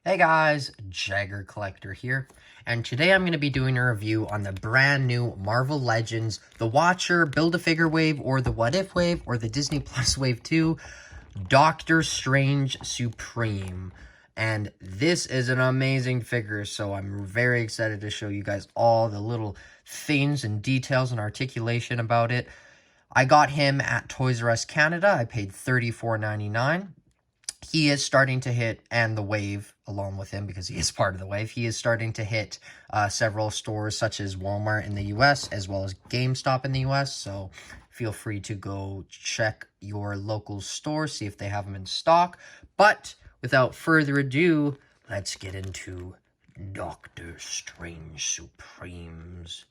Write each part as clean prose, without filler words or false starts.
Hey guys, Jagger Collector here, and today I'm going to be doing a review on the brand new Marvel Legends, the Watcher, Build-A-Figure Wave, or the What If Wave, or the Disney Plus Wave 2, Doctor Strange Supreme. And this is an amazing figure, so I'm very excited to show you guys all the little things and details and articulation about it. I got him at Toys R Us Canada. I paid $34.99. He is starting to hit, and the wave along with him, because he is part of the wave, he is starting to hit several stores such as Walmart in the US as well as GameStop in the US. So feel free to go check your local store, see if they have them in stock. But without further ado, let's get into Doctor Strange Supreme's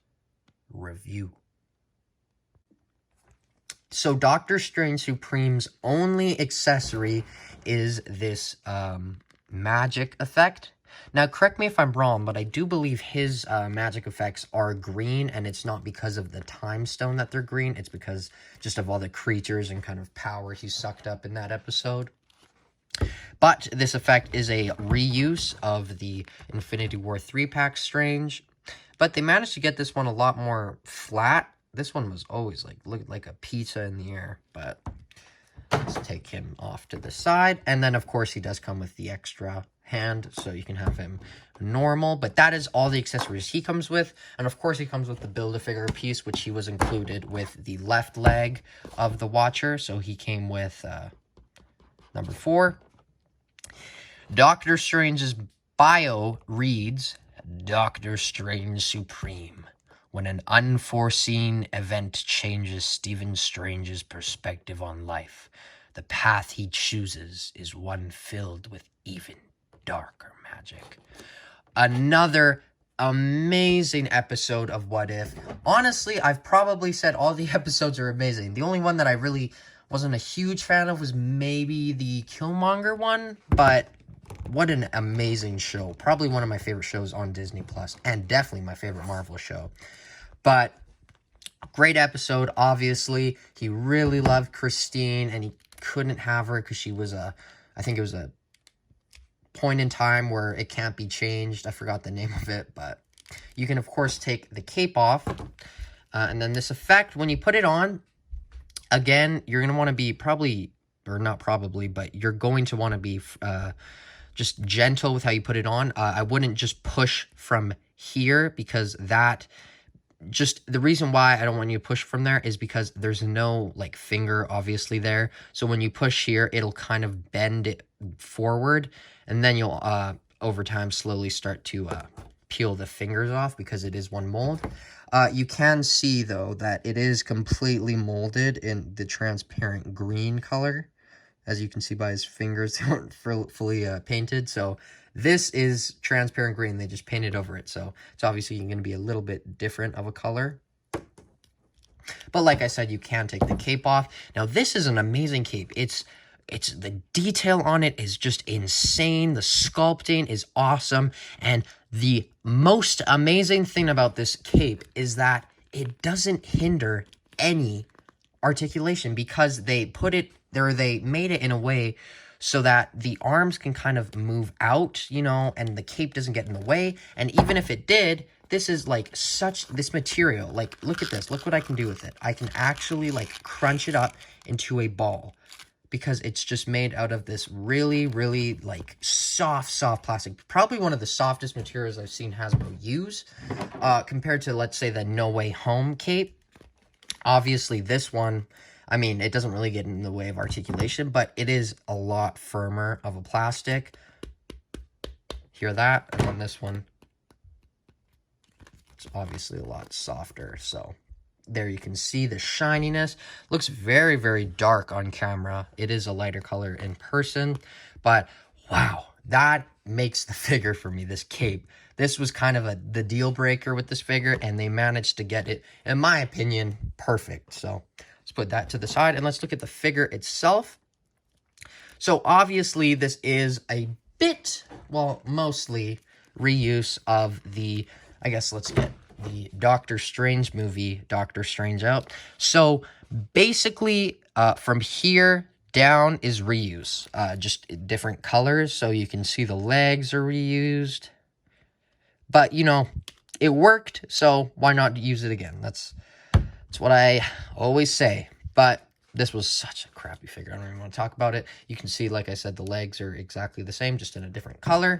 review. So Doctor Strange Supreme's only accessory is this magic effect. Now, correct me if I'm wrong, but I do believe his magic effects are green, and it's not because of the time stone that they're green. It's because just of all the creatures and kind of power he sucked up in that episode. But this effect is a reuse of the Infinity War 3-pack Strange. But they managed to get this one a lot more flat. This one was always looked like a pizza in the air, but let's take him off to the side. And then, of course, he does come with the extra hand, so you can have him normal. But that is all the accessories he comes with. And, of course, he comes with the Build-A-Figure piece, which he was included with the left leg of the Watcher. So he came with number 4. Doctor Strange's bio reads, Doctor Strange Supreme. When an unforeseen event changes Stephen Strange's perspective on life, the path he chooses is one filled with even darker magic. Another amazing episode of What If. Honestly, I've probably said all the episodes are amazing. The only one that I really wasn't a huge fan of was maybe the Killmonger one, but what an amazing show. Probably one of my favorite shows on Disney Plus, and definitely my favorite Marvel show. But great episode, obviously. He really loved Christine, and he couldn't have her because she was I think it was a point in time where it can't be changed. I forgot the name of it, but you can, of course, take the cape off. And then this effect, when you put it on, again, you're going to want to be but you're going to want to be just gentle with how you put it on. I wouldn't just push from here, because that... Just the reason why I don't want you to push from there is because there's no finger obviously there. So when you push here, it'll kind of bend it forward, and then you'll over time slowly start to peel the fingers off, because it is one mold. You can see though that it is completely molded in the transparent green color. As you can see by his fingers, they weren't fully painted. So this is transparent green. They just painted over it. So it's obviously going to be a little bit different of a color. But like I said, you can take the cape off. Now, this is an amazing cape. It's the detail on it is just insane. The sculpting is awesome. And the most amazing thing about this cape is that it doesn't hinder any articulation, because they made it in a way so that the arms can kind of move out, and the cape doesn't get in the way. And even if it did, this is this material. Look at this. Look what I can do with it. I can actually crunch it up into a ball, because it's just made out of this really, really soft plastic. Probably one of the softest materials I've seen Hasbro use, compared to, let's say, the No Way Home cape. Obviously, this one, I mean, it doesn't really get in the way of articulation, but it is a lot firmer of a plastic. Hear that? And then this one, it's obviously a lot softer. So there you can see the shininess. Looks very, very dark on camera. It is a lighter color in person, but wow, that makes the figure for me, this cape. This was kind of the deal breaker with this figure, and they managed to get it, in my opinion, perfect. So let's put that to the side, and let's look at the figure itself. So obviously this is a bit, well, mostly reuse of the, I guess let's get the Doctor Strange movie, Doctor Strange out. So basically from here down is reuse, just different colors, so you can see the legs are reused. But, you know, it worked, so why not use it again? That's what I always say. But this was such a crappy figure. I don't even want to talk about it. You can see, like I said, the legs are exactly the same, just in a different color.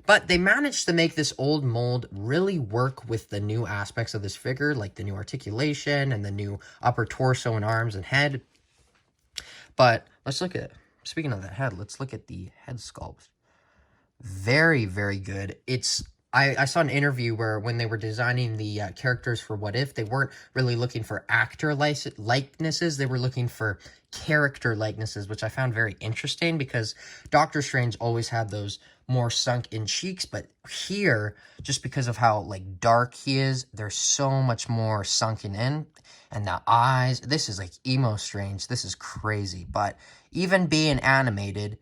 But they managed to make this old mold really work with the new aspects of this figure, like the new articulation and the new upper torso and arms and head. But let's look at, speaking of the head, let's look at the head sculpt. Very, very good. I saw an interview where when they were designing the characters for What If, they weren't really looking for actor likenesses. They were looking for character likenesses, which I found very interesting because Doctor Strange always had those more sunk in cheeks. But here, just because of how like dark he is, they're so much more sunken in. And the eyes, this is like emo Strange. This is crazy. But even being animated,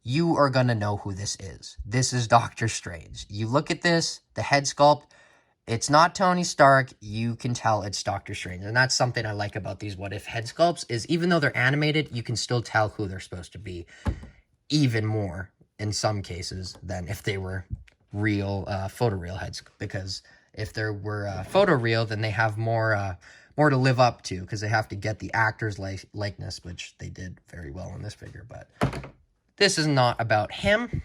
you are going to know who this is. This is Doctor Strange. You look at this, the head sculpt, it's not Tony Stark. You can tell it's Doctor Strange. And that's something I like about these What If head sculpts, is even though they're animated, you can still tell who they're supposed to be. Even more, in some cases, than if they were real, photoreal heads. Because if there were photoreal, then they have more to live up to, because they have to get the actor's likeness, which they did very well in this figure. But this is not about him.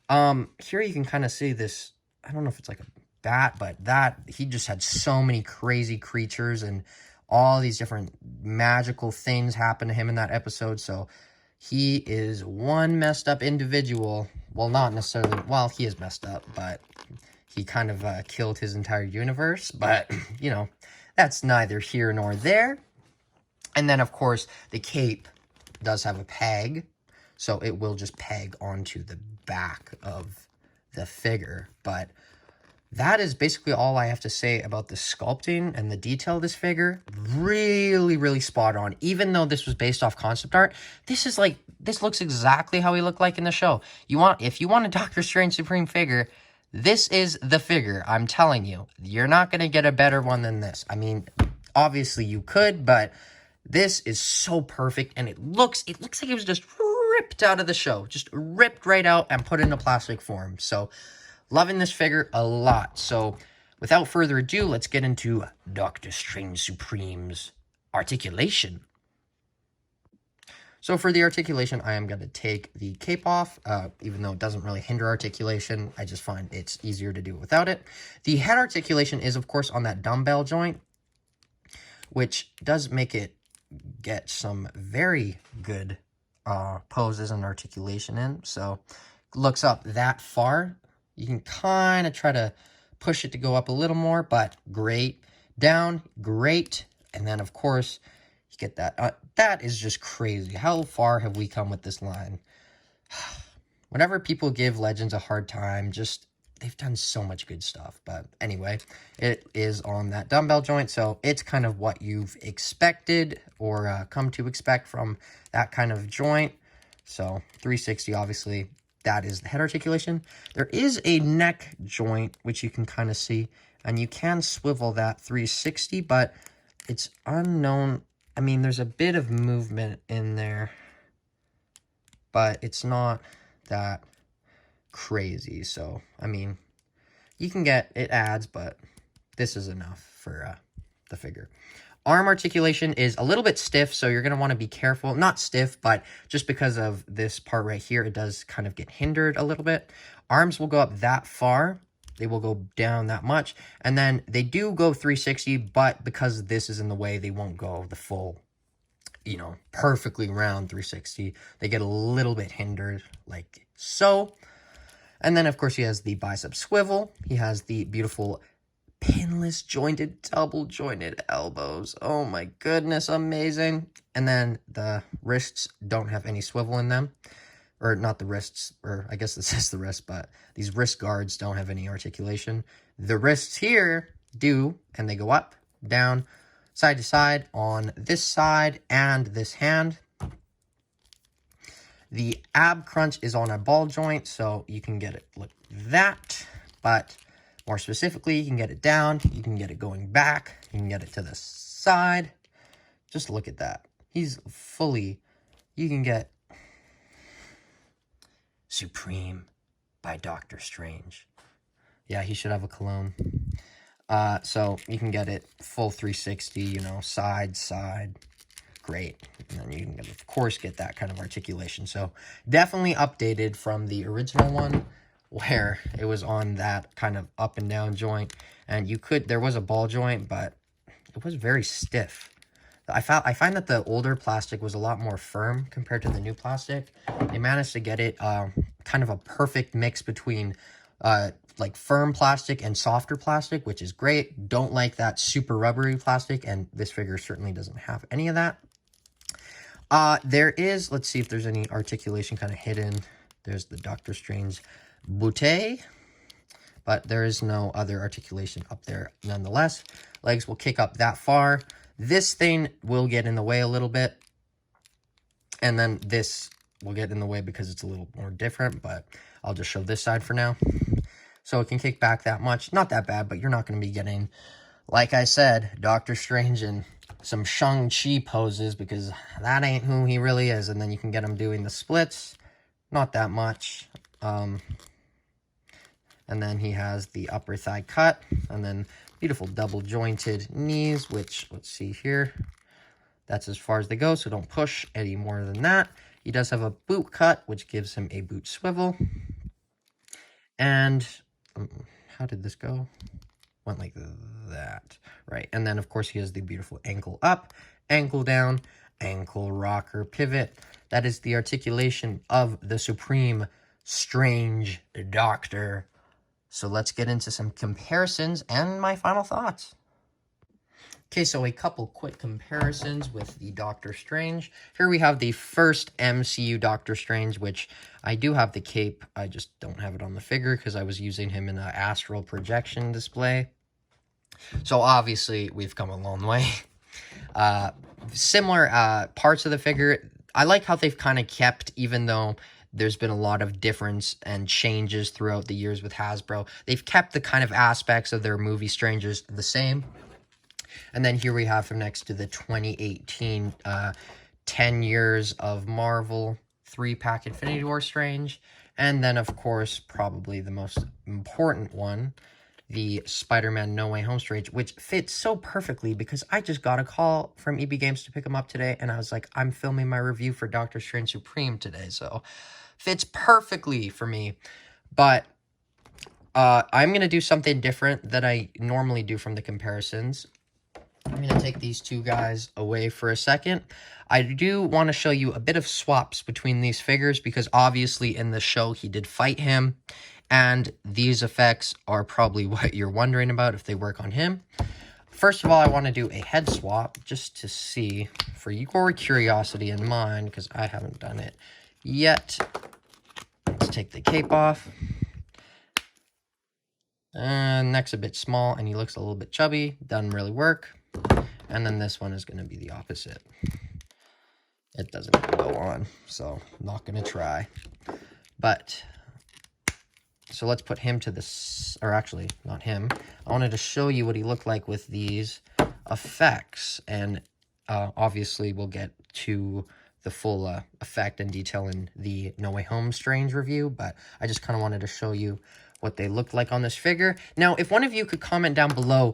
Here you can kind of see this, I don't know if it's like a bat, but he just had so many crazy creatures and all these different magical things happen to him in that episode. So he is one messed up individual. Well, not necessarily, well, he is messed up, but he kind of killed his entire universe. But, you know, that's neither here nor there. And then, of course, the cape does have a peg. So it will just peg onto the back of the figure. But that is basically all I have to say about the sculpting and the detail of this figure. Really, really spot on. Even though this was based off concept art, this looks exactly how he looked like in the show. If you want a Doctor Strange Supreme figure, this is the figure. I'm telling you. You're not going to get a better one than this. I mean, obviously you could, but this is so perfect, and it looks like it was just ripped out of the show. Just ripped right out and put in a plastic form. So, loving this figure a lot. So, without further ado, let's get into Doctor Strange Supreme's articulation. So, for the articulation, I am going to take the cape off, even though it doesn't really hinder articulation. I just find it's easier to do without it. The head articulation is, of course, on that dumbbell joint, which does make it get some very good poses and articulation in. So looks up that far. You can kind of try to push it to go up a little more, but great. Down, great. And then, of course, you get that. That is just crazy. How far have we come with this line? Whenever people give Legends a hard time, they've done so much good stuff. But anyway, it is on that dumbbell joint, so it's kind of what you've expected or come to expect from that kind of joint. So 360, obviously, that is the head articulation. There is a neck joint, which you can kind of see, and you can swivel that 360, but it's unknown. I mean, there's a bit of movement in there, but it's not that crazy. So, I mean, you can get, it adds, but this is enough for the figure. Arm articulation is a little bit stiff, so you're going to want to be careful. Not stiff, but just because of this part right here, it does kind of get hindered a little bit. Arms will go up that far. They will go down that much. And then they do go 360, but because this is in the way, they won't go the full, you know, perfectly round 360. They get a little bit hindered, like so. And then, of course, he has the bicep swivel. He has the beautiful pinless jointed, double jointed elbows. Oh my goodness, amazing. And then the wrists don't have any swivel in them. Or not the wrists, or I guess this is the wrist, but these wrist guards don't have any articulation. The wrists here do, and they go up, down, side to side on this side and this hand. The ab crunch is on a ball joint, so you can get it like that, but more specifically, you can get it down, you can get it going back, you can get it to the side. Just look at that. He's fully you can get Supreme by Doctor Strange. Yeah, he should have a cologne. So you can get it full 360, you know, side, great. And then you can, of course, get that kind of articulation. So definitely updated from the original one where it was on that kind of up and down joint. And there was a ball joint, but it was very stiff. I find that the older plastic was a lot more firm compared to the new plastic. They managed to get it kind of a perfect mix between like firm plastic and softer plastic, which is great. Don't like that super rubbery plastic, and this figure certainly doesn't have any of that. There is, let's see if there's any articulation kind of hidden. There's the Doctor Strange bootay, but there is no other articulation up there nonetheless. Legs will kick up that far. This thing will get in the way a little bit, and then this will get in the way because it's a little more different, but I'll just show this side for now. So it can kick back that much. Not that bad, but you're not going to be getting, like I said, Doctor Strange and some Shang-Chi poses, because that ain't who he really is. And then you can get him doing the splits. Not that much. And then he has the upper thigh cut, and then beautiful double jointed knees, which, let's see here, that's as far as they go, so don't push any more than that. He does have a boot cut, which gives him a boot swivel. And how did this go? Went like that, right? And then, of course, he has the beautiful ankle up, ankle down, ankle rocker pivot. That is the articulation of the Supreme Strange Doctor. So let's get into some comparisons and my final thoughts. Okay, so a couple quick comparisons with the Doctor Strange. Here we have the first MCU Doctor Strange, which I do have the cape. I just don't have it on the figure because I was using him in an astral projection display. So obviously, we've come a long way. Similar parts of the figure. I like how they've kind of kept, even though there's been a lot of difference and changes throughout the years with Hasbro, they've kept the kind of aspects of their movie Strangers the same. And then here we have him next to the 2018 10 Years of Marvel 3-pack Infinity War Strange. And then, of course, probably the most important one, the Spider-Man No Way Home Strange, which fits so perfectly because I just got a call from EB Games to pick him up today, and I was like, I'm filming my review for Doctor Strange Supreme today, so fits perfectly for me. But I'm going to do something different that I normally do from the comparisons. I'm going to take these two guys away for a second. I do want to show you a bit of swaps between these figures because obviously in the show he did fight him. And these effects are probably what you're wondering about if they work on him. First of all, I want to do a head swap just to see, for your curiosity and mine, because I haven't done it yet. Let's take the cape off. And neck's a bit small, and he looks a little bit chubby. Doesn't really work. And then this one is going to be the opposite. It doesn't even go on, so I'm not going to try. But, so let's put him to this, or actually, not him. I wanted to show you what he looked like with these effects. And obviously, we'll get to the full effect and detail in the No Way Home Strange review. But I just kind of wanted to show you what they looked like on this figure. Now, if one of you could comment down below,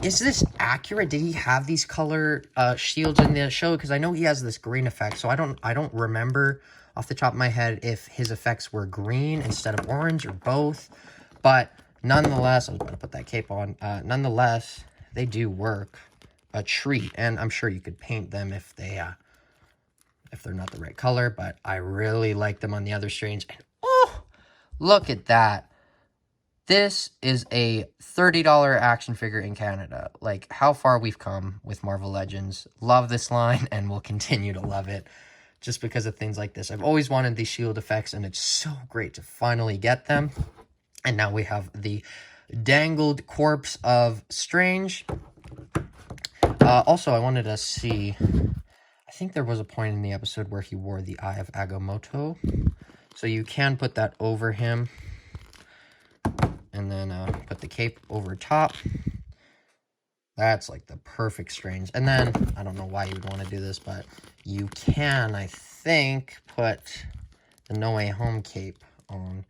is this accurate? Did he have these color shields in the show? Because I know he has this green effect, so I don't remember off the top of my head if his effects were green instead of orange or both. But nonetheless, I was going to put that cape on. Nonetheless, they do work a treat, and I'm sure you could paint them if they're not the right color. But I really like them on the other Strange. And oh, look at that. This is a $30 action figure in Canada. Like, how far we've come with Marvel Legends. Love this line, and will continue to love it just because of things like this. I've always wanted these shield effects, and it's so great to finally get them. And now we have the dangled corpse of Strange. Also, I wanted to see, I think there was a point in the episode where he wore the Eye of Agamotto. So you can put that over him. And then put the cape over top. That's like the perfect Strange. And then, I don't know why you would want to do this, but you can, I think, put the No Way Home cape on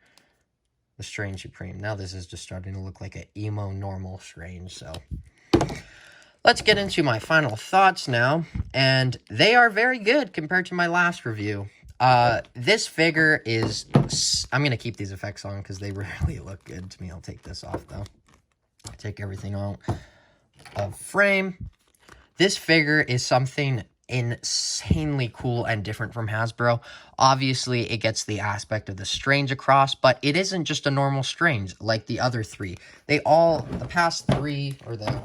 the Strange Supreme. Now this is just starting to look like an emo normal Strange, so let's get into my final thoughts now, and they are very good compared to my last review. This figure is... I'm going to keep these effects on because they really look good to me. I'll take this off, though. Take everything out of frame. This figure is something insanely cool and different from Hasbro. Obviously, it gets the aspect of the Strange across, but it isn't just a normal Strange like the other three. They all, the past three, or the...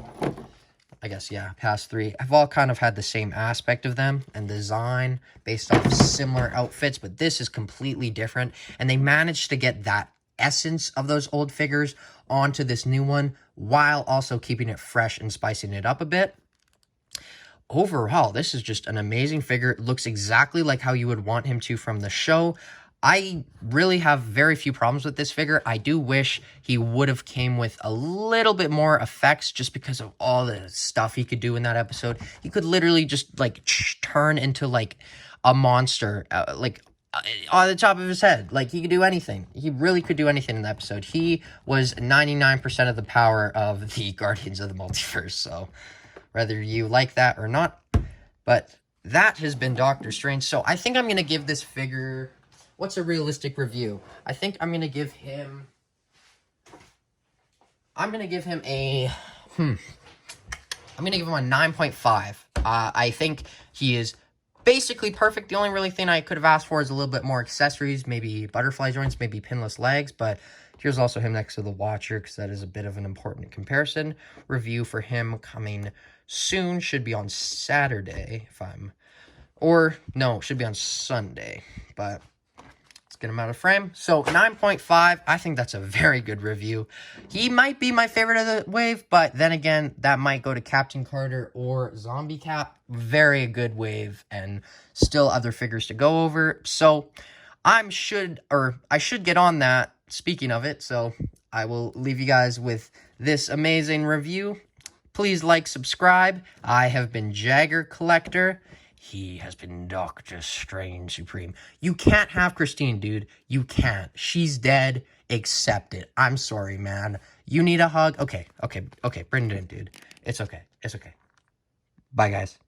I guess, yeah, past three, have all kind of had the same aspect of them and design based off similar outfits, but this is completely different, and they managed to get that essence of those old figures onto this new one while also keeping it fresh and spicing it up a bit. Overall, this is just an amazing figure. It looks exactly like how you would want him to from the show. I really have very few problems with this figure. I do wish he would have came with a little bit more effects just because of all the stuff he could do in that episode. He could literally just, like, turn into, like, a monster, on the top of his head. Like, he could do anything. He really could do anything in the episode. He was 99% of the power of the Guardians of the Multiverse, so whether you like that or not. But that has been Doctor Strange, so I think I'm going to give this figure... What's a realistic review? I think I'm going to give him... I'm going to give him a... I'm going to give him a 9.5. I think he is basically perfect. The only really thing I could have asked for is a little bit more accessories. Maybe butterfly joints, maybe pinless legs. But here's also him next to the Watcher, because that is a bit of an important comparison. Review for him coming soon. Should be on Saturday, if I'm... Or, no, should be on Sunday. But... get him out of frame. So 9.5, I think that's a very good review. He might be my favorite of the wave, but then again, that might go to Captain Carter or Zombie Cap. Very good wave, and still other figures to go over. So I should get on that, speaking of it. So I will leave you guys with this amazing review. Please like, subscribe. I have been Jagger Collector. He has been Doctor Strange Supreme. You can't have Christine, dude. You can't. She's dead. Accept it. I'm sorry, man. You need a hug? Okay. Bring it in, dude. It's okay. It's okay. Bye, guys.